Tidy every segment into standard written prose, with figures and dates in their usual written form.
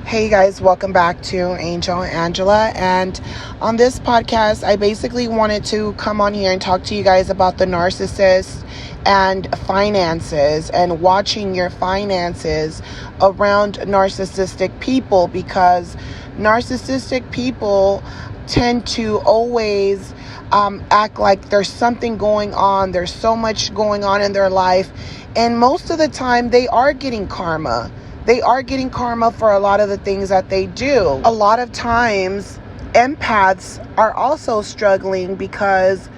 Hey guys, welcome back to Angel and Angela, and on this podcast I basically wanted to come on here and talk to you guys about the narcissist and finances and watching your finances around narcissistic people, because narcissistic people tend to always act like there's something going on, there's so much going on in their life, and most of the time they are getting karma. They are getting karma for a lot of the things that they do. A lot of times, empaths are also struggling because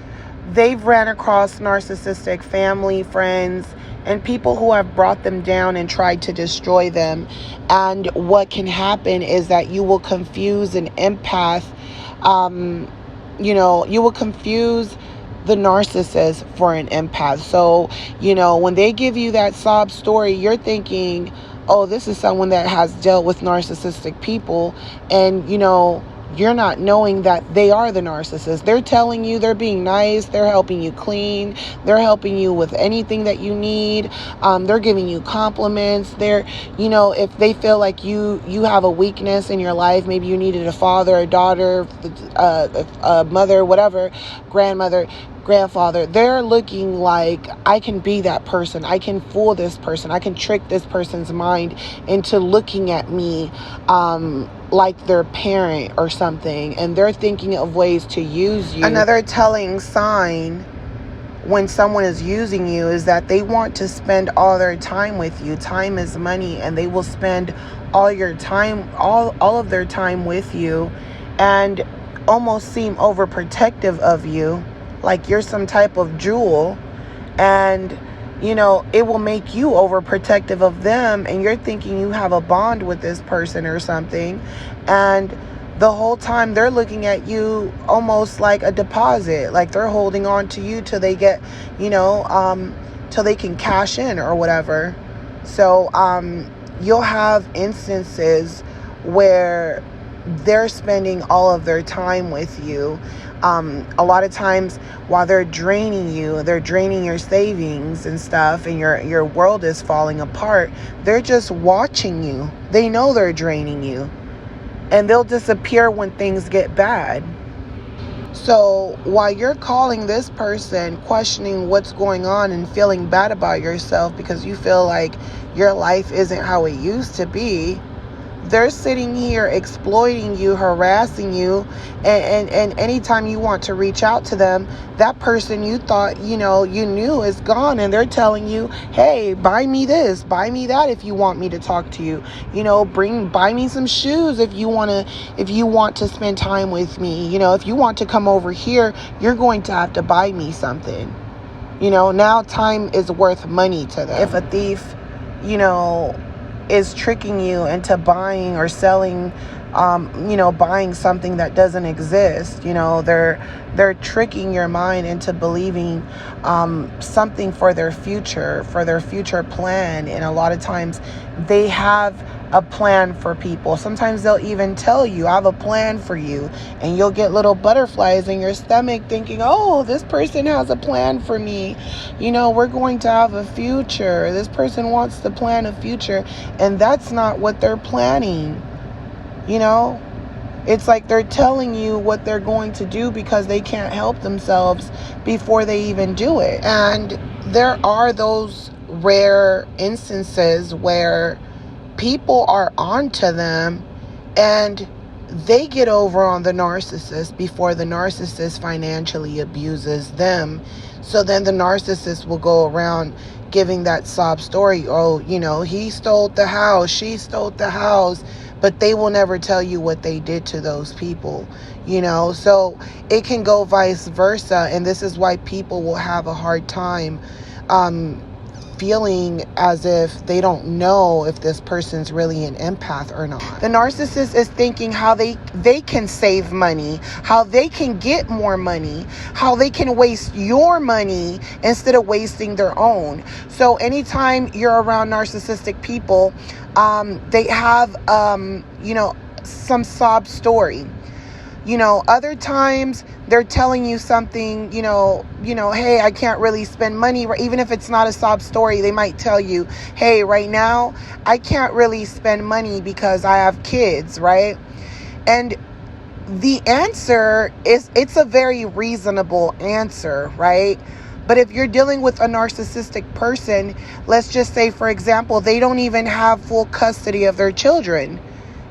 they've ran across narcissistic family, friends, and people who have brought them down and tried to destroy them. And what can happen is that you will confuse an empath, you will confuse the narcissist for an empath. So, when they give you that sob story, you're thinking, oh, this is someone that has dealt with narcissistic people, and you're not knowing that they are the narcissist. They're telling you, they're being nice, they're helping you clean, they're helping you with anything that you need, they're giving you compliments. They're, if they feel like you have a weakness in your life, maybe you needed a father, a daughter, a mother, whatever, grandmother, grandfather, they're looking like, I can be that person, I can fool this person, I can trick this person's mind into looking at me like their parent or something, and they're thinking of ways to use you. Another telling sign when someone is using you is that they want to spend all their time with you. Time is money, and they will spend all your time, all of their time with you, and almost seem overprotective of you, like you're some type of jewel, and it will make you overprotective of them, and you're thinking you have a bond with this person or something, and the whole time they're looking at you almost like a deposit, like they're holding on to you till they get, till they can cash in or whatever. So you'll have instances where they're spending all of their time with you. A lot of times while they're draining you, they're draining your savings and stuff, and your world is falling apart. They're just watching you. They know they're draining you, and they'll disappear when things get bad. So while you're calling this person, questioning what's going on and feeling bad about yourself because you feel like your life isn't how it used to be, they're sitting here exploiting you, harassing you, and anytime you want to reach out to them, that person you thought, you knew is gone, and they're telling you, hey, buy me this, buy me that if you want me to talk to you. Buy me some shoes if you want to spend time with me. If you want to come over here, you're going to have to buy me something. Now time is worth money to them. If a thief, is tricking you into buying or selling, buying something that doesn't exist, they're tricking your mind into believing something for their future plan. And a lot of times they have a plan for people. Sometimes they'll even tell you, I have a plan for you, and you'll get little butterflies in your stomach thinking, oh, this person has a plan for me. We're going to have a future. This person wants to plan a future, and that's not what they're planning. It's like they're telling you what they're going to do because they can't help themselves before they even do it. And there are those rare instances where people are onto them and they get over on the narcissist before the narcissist financially abuses them. So then the narcissist will go around giving that sob story. Oh, he stole the house, she stole the house, but they will never tell you what they did to those people, so it can go vice versa. And this is why people will have a hard time feeling as if they don't know if this person's really an empath or not. The narcissist is thinking how they can save money, how they can get more money, how they can waste your money instead of wasting their own. So anytime you're around narcissistic people, they have, some sob story. Other times they're telling you something, hey, I can't really spend money. Even if it's not a sob story, they might tell you, hey, right now I can't really spend money because I have kids, right? And the answer is, it's a very reasonable answer, right? But if you're dealing with a narcissistic person, let's just say, for example, they don't even have full custody of their children.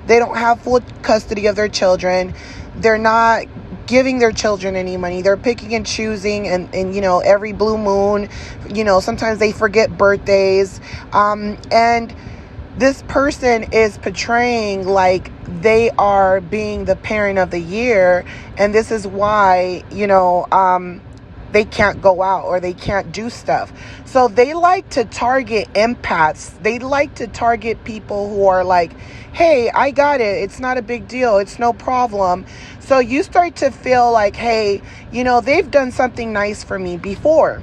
They don't have full custody of their children. They're not giving their children any money. They're picking and choosing, and every blue moon, sometimes they forget birthdays. And this person is portraying like they are being the parent of the year. And this is why, they can't go out or they can't do stuff. So they like to target empaths. They like to target people who are like, hey, I got it. It's not a big deal. It's no problem. So you start to feel like, hey, they've done something nice for me before.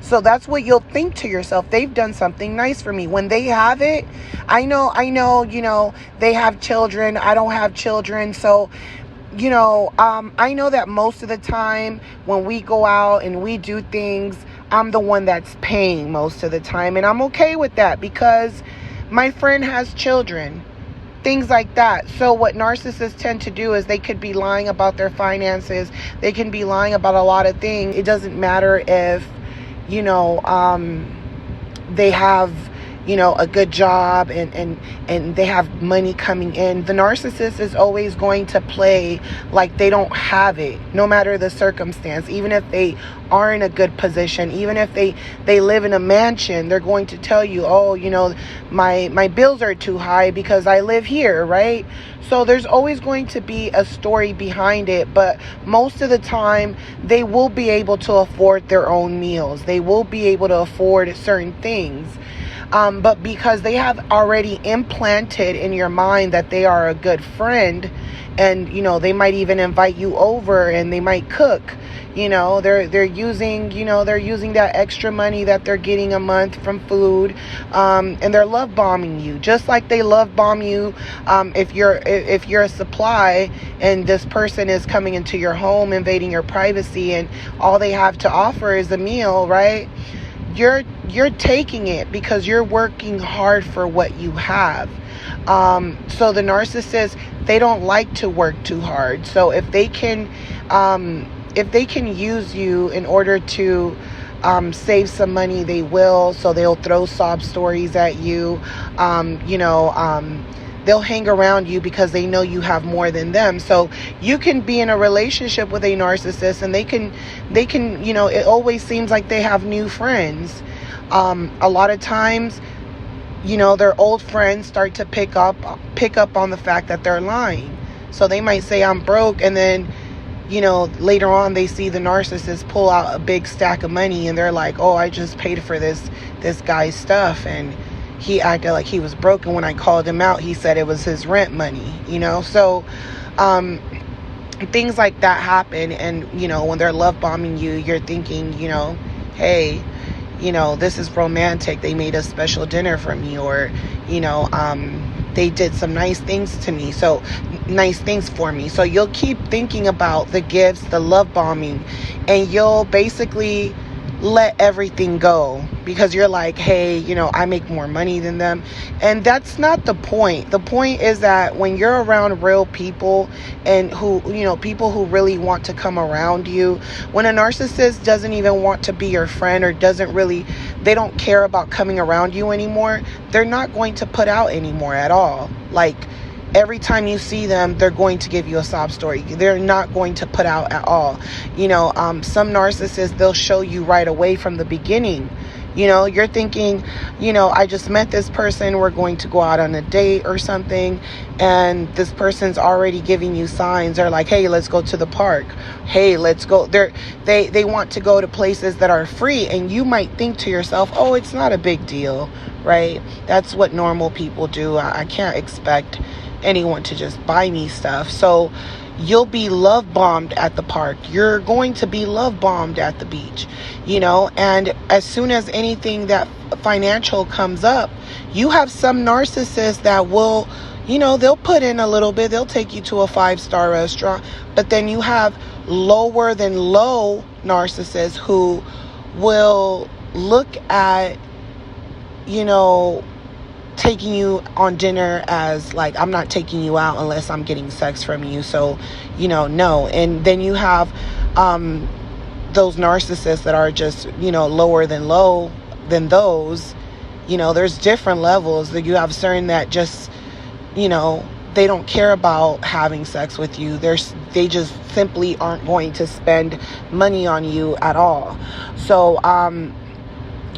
So that's what you'll think to yourself. They've done something nice for me. When they have it, I know, they have children. I don't have children. So I know that most of the time when we go out and we do things, I'm the one that's paying most of the time. And I'm okay with that because my friend has children, things like that. So what narcissists tend to do is they could be lying about their finances. They can be lying about a lot of things. It doesn't matter if, they have a good job and they have money coming in. The narcissist is always going to play like they don't have it, no matter the circumstance. Even if they are in a good position, even if they live in a mansion, they're going to tell you, oh, my bills are too high because I live here, right? So there's always going to be a story behind it, but most of the time they will be able to afford their own meals. They will be able to afford certain things. But because they have already implanted in your mind that they are a good friend, and they might even invite you over and they might cook, they're using that extra money that they're getting a month from food, and they're love bombing you, just like they love bomb you if you're a supply and this person is coming into your home, invading your privacy, and all they have to offer is a meal, right? You're taking it because you're working hard for what you have. So the narcissists, they don't like to work too hard. So if they can use you in order to save some money, they will. So they'll throw sob stories at you. They'll hang around you because they know you have more than them. So you can be in a relationship with a narcissist and they can, it always seems like they have new friends. A lot of times, their old friends start to pick up on the fact that they're lying. So they might say, I'm broke. And then, later on they see the narcissist pull out a big stack of money and they're like, oh, I just paid for this guy's stuff. And he acted like he was broke, and when I called him out, he said it was his rent money, So things like that happen. And, when they're love bombing you, you're thinking, hey, this is romantic. They made a special dinner for me, or, they did some nice things for me. So you'll keep thinking about the gifts, the love bombing, and you'll basically let everything go because you're like, hey, I make more money than them. And that's not the point. The point is that when you're around real people and people who really want to come around you, when a narcissist doesn't even want to be your friend or they don't care about coming around you anymore, they're not going to put out anymore at all. Like, every time you see them, they're going to give you a sob story. They're not going to put out at all. Some narcissists, they'll show you right away from the beginning. You're thinking, I just met this person. We're going to go out on a date or something. And this person's already giving you signs. They're like, hey, let's go to the park. Hey, let's go. They want to go to places that are free. And you might think to yourself, oh, it's not a big deal, right? That's what normal people do. I can't expect anyone to just buy me stuff. So you'll be love bombed at the park. You're going to be love bombed at the beach, and as soon as anything that financial comes up, you have some narcissists that will, they'll put in a little bit. They'll take you to a 5-star restaurant. But then you have lower than low narcissists who will look at, taking you on dinner as like, I'm not taking you out unless I'm getting sex from you. So, no. And then you have those narcissists that are just, lower than low than those. There's different levels. That you have certain that just, they don't care about having sex with you. They just simply aren't going to spend money on you at all. So,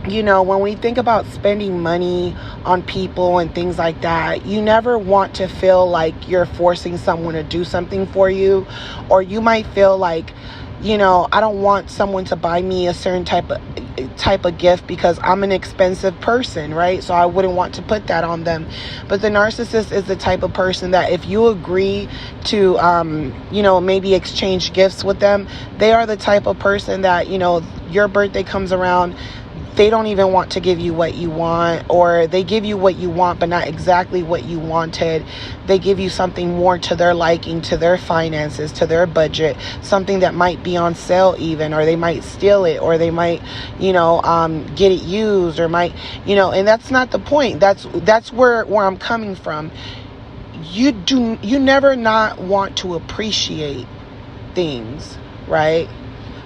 when we think about spending money on people and things like that, you never want to feel like you're forcing someone to do something for you. Or you might feel like, I don't want someone to buy me a certain type of gift because I'm an expensive person, right? So I wouldn't want to put that on them. But the narcissist is the type of person that if you agree to, maybe exchange gifts with them, they are the type of person that, your birthday comes around, they don't even want to give you what you want, or they give you what you want but not exactly what you wanted. They give you something more to their liking, to their finances, to their budget, something that might be on sale even, or they might steal it, or they might get it used, or might and that's not the point. That's where I'm coming from. You never not want to appreciate things, right?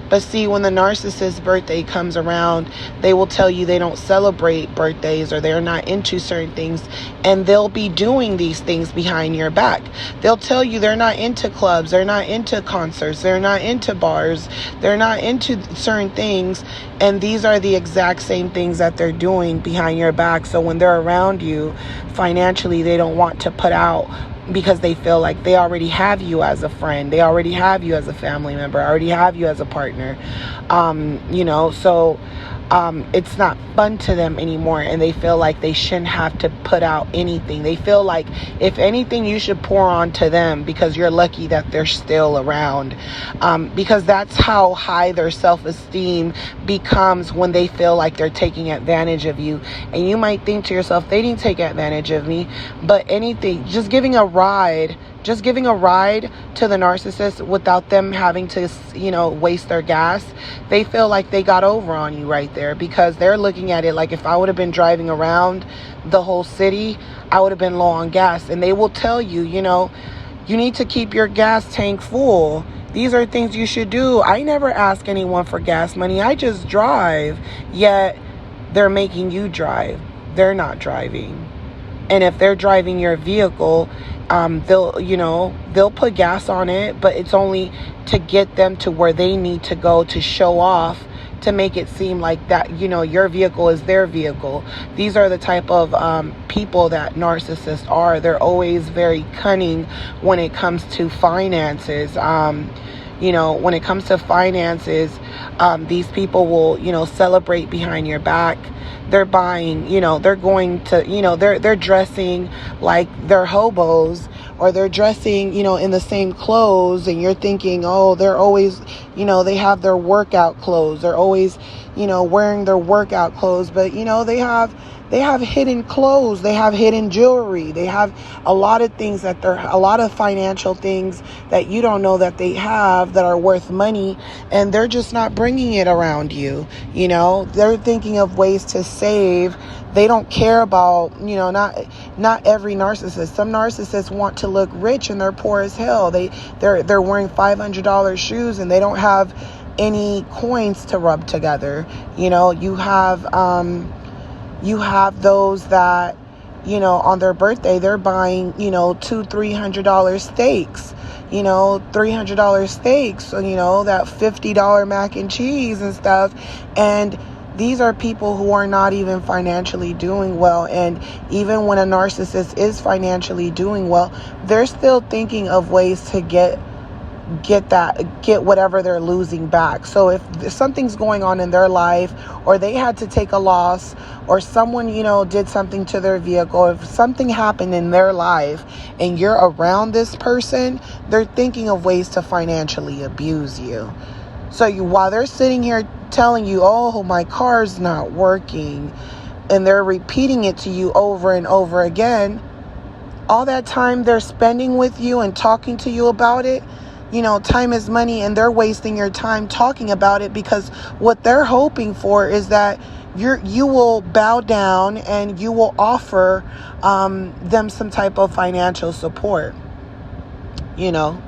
But see, when the narcissist's birthday comes around, they will tell you they don't celebrate birthdays, or they're not into certain things, and they'll be doing these things behind your back. They'll tell you they're not into clubs, they're not into concerts, they're not into bars, they're not into certain things, and these are the exact same things that they're doing behind your back. So when they're around you, financially, they don't want to put out, because they feel like they already have you as a friend, they already have you as a family member, already have you as a partner, so it's not fun to them anymore, and they feel like they shouldn't have to put out anything. They feel like if anything, you should pour on to them because you're lucky that they're still around, because that's how high their self-esteem becomes when they feel like they're taking advantage of you. And you might think to yourself, they didn't take advantage of me, but anything, just giving a ride to the narcissist without them having to, waste their gas, they feel like they got over on you right there, because they're looking at it like, if I would have been driving around the whole city, I would have been low on gas. And they will tell you, you need to keep your gas tank full. These are things you should do. I never ask anyone for gas money. I just drive. Yet they're making you drive. They're not driving. And if they're driving your vehicle, they'll put gas on it, but it's only to get them to where they need to go, to show off, to make it seem like that, your vehicle is their vehicle. These are the type of people that narcissists are. They're always very cunning when it comes to finances. When it comes to finances, these people will, celebrate behind your back. They're buying, they're going to, they're dressing like they're hobos, or they're dressing, in the same clothes, and you're thinking, oh, they're always, they have their workout clothes. They're always, wearing their workout clothes, but, they have hidden clothes, they have hidden jewelry, they have a lot of things a lot of financial things that you don't know that they have that are worth money, and they're just not bringing it around you. They're thinking of ways to save. They don't care about, not every narcissist. Some narcissists want to look rich and they're poor as hell. They're wearing $500 shoes and they don't have any coins to rub together. You have those that, on their birthday, they're buying, $200-$300 steaks, $300 steaks, so, that $50 mac and cheese and stuff. And these are people who are not even financially doing well. And even when a narcissist is financially doing well, they're still thinking of ways to get whatever they're losing back. So if something's going on in their life, or they had to take a loss, or someone, did something to their vehicle, if something happened in their life and you're around this person, they're thinking of ways to financially abuse you. So while they're sitting here telling you, oh, my car's not working, and they're repeating it to you over and over again, all that time they're spending with you and talking to you about it, time is money, and they're wasting your time talking about it, because what they're hoping for is that you will bow down and you will offer them some type of financial support.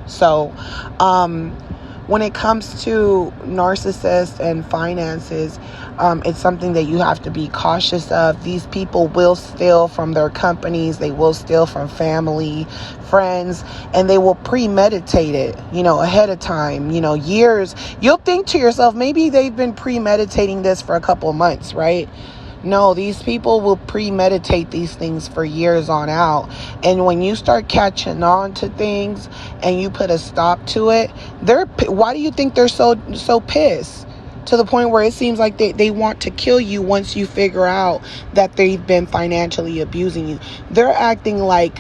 So when it comes to narcissists and finances, it's something that you have to be cautious of. These people will steal from their companies. They will steal from family, friends, and they will premeditate it, ahead of time, years. You'll think to yourself, maybe they've been premeditating this for a couple of months, right? No, these people will premeditate these things for years on out. And when you start catching on to things and you put a stop to it, why do you think they're so pissed? To the point where it seems like they want to kill you once you figure out that they've been financially abusing you. They're acting like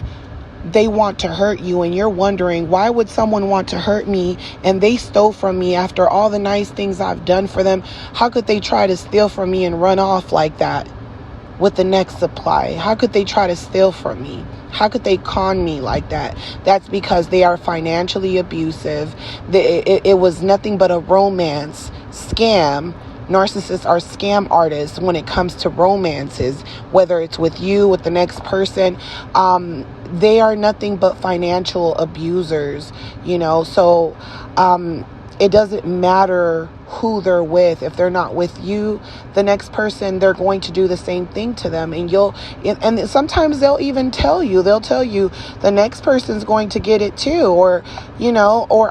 they want to hurt you, and you're wondering, why would someone want to hurt me? And they stole from me after all the nice things I've done for them. How could they try to steal from me and run off like that with the next supply? How could they try to steal from me? How could they con me like that? That's because they are financially abusive. It was nothing but a romance scam. Narcissists are scam artists when it comes to romances, whether it's with you, with the next person. They are nothing but financial abusers, so it doesn't matter who they're with. If they're not with you, the next person, they're going to do the same thing to them. And sometimes they'll even tell you the next person's going to get it too, or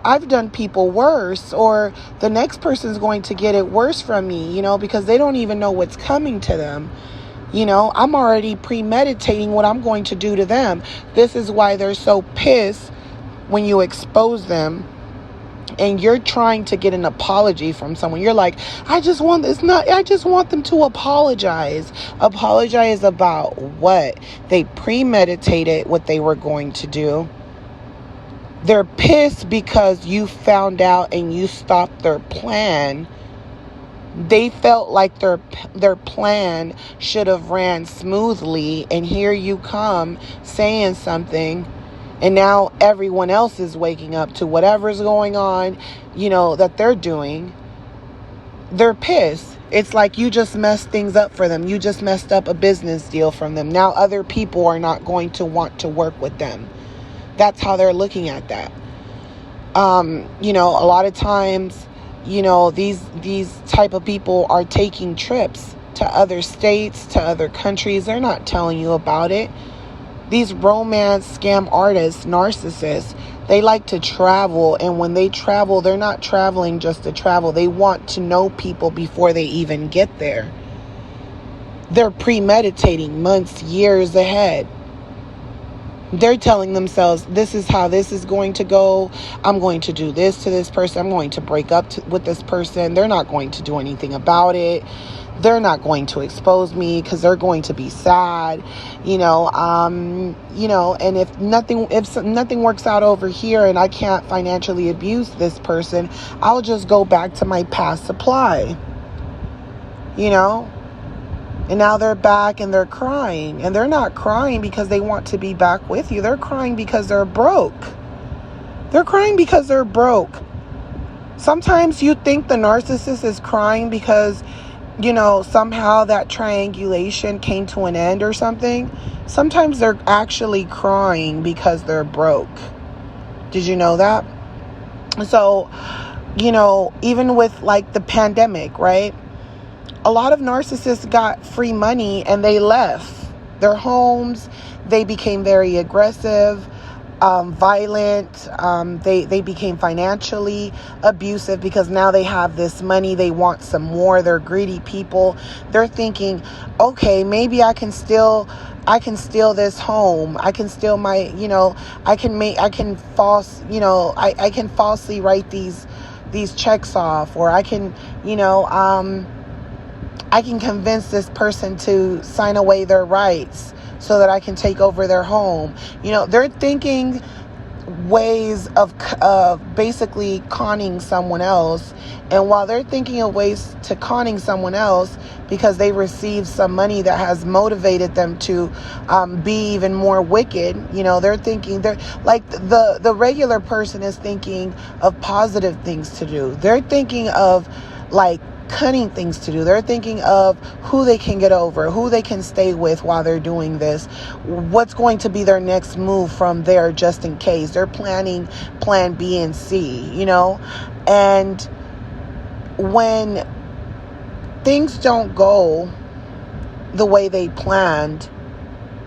I've done people worse, or the next person's going to get it worse from me, because they don't even know what's coming to them. I'm already premeditating what I'm going to do to them. This is why they're so pissed when you expose them and you're trying to get an apology from someone. You're like, I just want them to apologize. Apologize about what? They premeditated what they were going to do. They're pissed because you found out and you stopped their plan. They felt like their plan should have ran smoothly, and here you come saying something, and now everyone else is waking up to whatever's going on, that they're doing. They're pissed. It's like you just messed things up for them. You just messed up a business deal from them. Now other people are not going to want to work with them. That's how they're looking at that. A lot of times, these type of people are taking trips to other states, to other countries. They're not telling you about it. These romance scam artists, narcissists, they like to travel. And when they travel, they're not traveling just to travel. They want to know people before they even get there. They're premeditating months, years ahead. They're telling themselves, this is how this is going to go. I'm going to do this to this person. I'm going to break up with this person. They're not going to do anything about it. They're not going to expose me because they're going to be sad, and if nothing works out over here and I can't financially abuse this person, I'll just go back to my past supply, And now they're back and they're crying. And they're not crying because they want to be back with you. They're crying because they're broke. They're crying because they're broke. Sometimes you think the narcissist is crying because, somehow that triangulation came to an end or something. Sometimes they're actually crying because they're broke. Did you know that? So, even with like the pandemic, right? A lot of narcissists got free money and they left their homes. They became very aggressive, violent. They became financially abusive because now they have this money. They want some more. They're greedy people. They're thinking, okay, maybe I can steal this home. I can steal my, I can falsely write these checks off, or I can, I can convince this person to sign away their rights so that I can take over their home. They're thinking ways of basically conning someone else. And while they're thinking of ways to conning someone else because they received some money that has motivated them to be even more wicked, they're thinking, they're like the regular person is thinking of positive things to do. They're thinking of like cunning things to do. They're thinking of who they can get over, who they can stay with while they're doing this, what's going to be their next move from there just in case. They're planning plan B and C, and when things don't go the way they planned,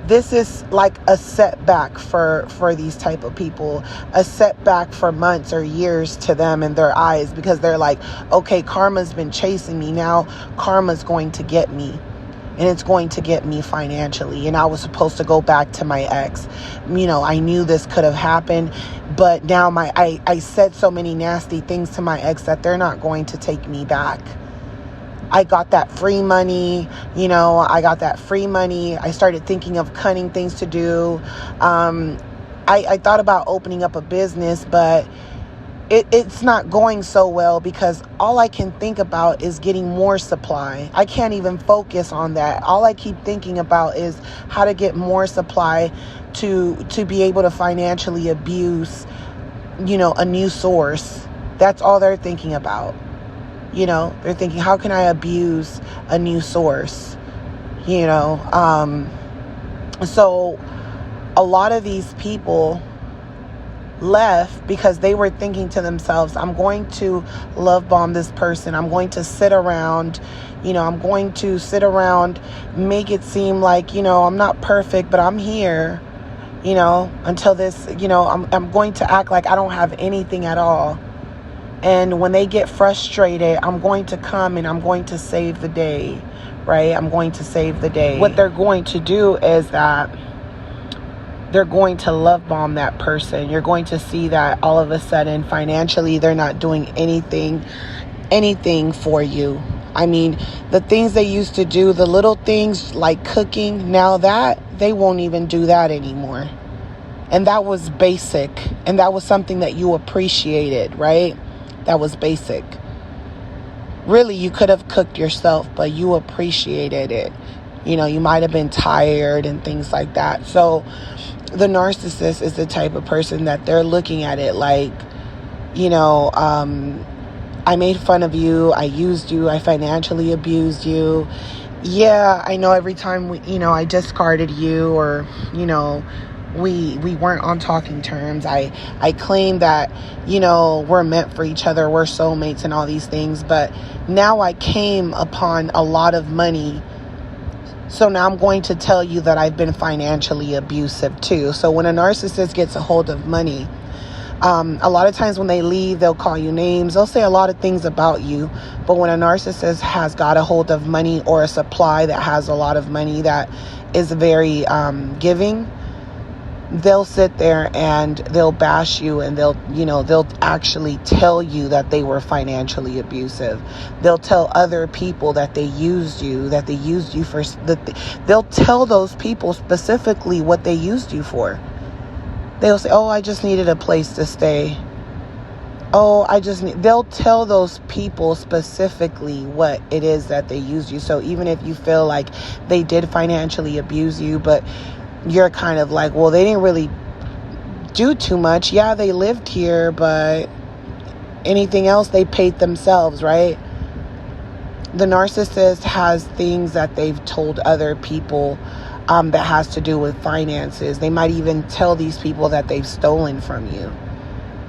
this is like a setback for these type of people, a setback for months or years to them in their eyes, because they're like, okay, karma's been chasing me. Now karma's going to get me, and it's going to get me financially. And I was supposed to go back to my ex. I knew this could have happened, but now I said so many nasty things to my ex that they're not going to take me back. I got that free money, I got that free money. I started thinking of cunning things to do. I thought about opening up a business, but it's not going so well because all I can think about is getting more supply. I can't even focus on that. All I keep thinking about is how to get more supply to be able to financially abuse, a new source. That's all they're thinking about. They're thinking, how can I abuse a new source? So a lot of these people left because they were thinking to themselves, I'm going to love bomb this person. I'm going to sit around, make it seem like, I'm not perfect, but I'm here, until this, I'm going to act like I don't have anything at all. And when they get frustrated, I'm going to come and I'm going to save the day, right? I'm going to save the day. What they're going to do is that they're going to love bomb that person. You're going to see that all of a sudden, financially, they're not doing anything for you. I mean, the things they used to do, the little things like cooking, now that they won't even do that anymore. And that was basic. And that was something that you appreciated, right? That was basic. Really, you could have cooked yourself, but you appreciated it. You might have been tired and things like that. So the narcissist is the type of person that they're looking at it like, I made fun of you. I used you. I financially abused you. Yeah, I know every time I discarded you, or, we weren't on talking terms. I claim that, we're meant for each other. We're soulmates and all these things. But now I came upon a lot of money. So now I'm going to tell you that I've been financially abusive too. So when a narcissist gets a hold of money, a lot of times when they leave, they'll call you names. They'll say a lot of things about you. But when a narcissist has got a hold of money, or a supply that has a lot of money that is very giving, they'll sit there and they'll bash you, and they'll actually tell you that they were financially abusive. They'll tell other people that they used you for, they'll tell those people specifically what they used you for. They'll say, oh, I just needed a place to stay. They'll tell those people specifically what it is that they used you. So even if you feel like they did financially abuse you, but you're kind of like, well, they didn't really do too much. Yeah, they lived here, but anything else they paid themselves, right? The narcissist has things that they've told other people that has to do with finances. They might even tell these people that they've stolen from you.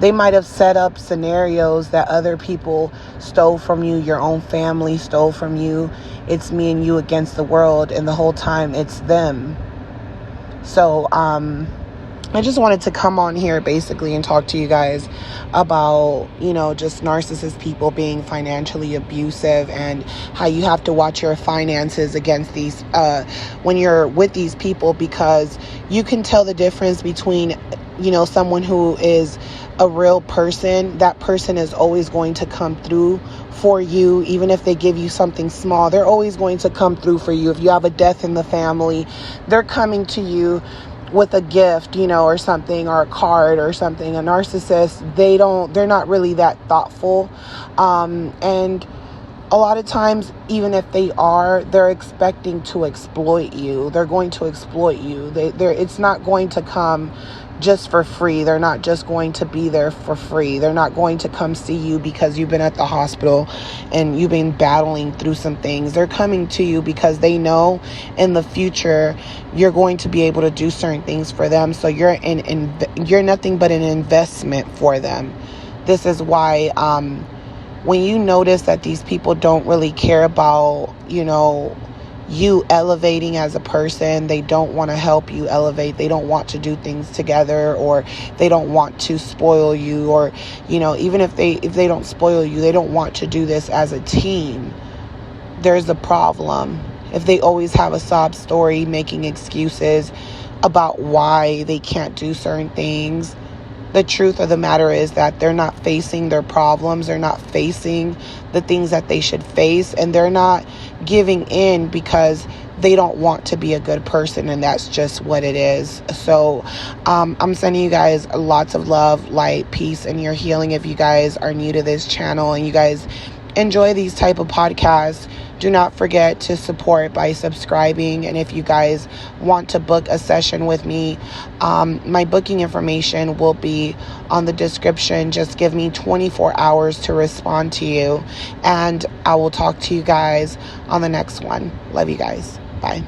They might have set up scenarios that other people stole from you, your own family stole from you. It's me and you against the world, and the whole time it's them. So I just wanted to come on here basically and talk to you guys about, just narcissist people being financially abusive, and how you have to watch your finances against these, when you're with these people, because you can tell the difference between, someone who is a real person. That person is always going to come through for you. Even if they give you something small, they're always going to come through for you. If you have a death in the family, they're coming to you with a gift, or something, or a card or something. A narcissist, they're not really that thoughtful. And a lot of times, even if they are, they're expecting to exploit you. They're going to exploit you. It's not going to come just for free. They're not just going to be there for free. They're not going to come see you because you've been at the hospital and you've been battling through some things. They're coming to you because they know in the future you're going to be able to do certain things for them. So you're nothing but an investment for them. This is why when you notice that these people don't really care about, you elevating as a person, they don't want to help you elevate, they don't want to do things together, or they don't want to spoil you, or, even if they don't spoil you, they don't want to do this as a team. There's a problem. If they always have a sob story making excuses about why they can't do certain things, the truth of the matter is that they're not facing their problems. They're not facing the things that they should face. And they're not giving in because they don't want to be a good person. And that's just what it is. So I'm sending you guys lots of love, light, peace, and your healing. If you guys are new to this channel and you guys enjoy these type of podcasts, do not forget to support by subscribing. And if you guys want to book a session with me, my booking information will be on the description. Just give me 24 hours to respond to you, and I will talk to you guys on the next one. Love you guys. Bye.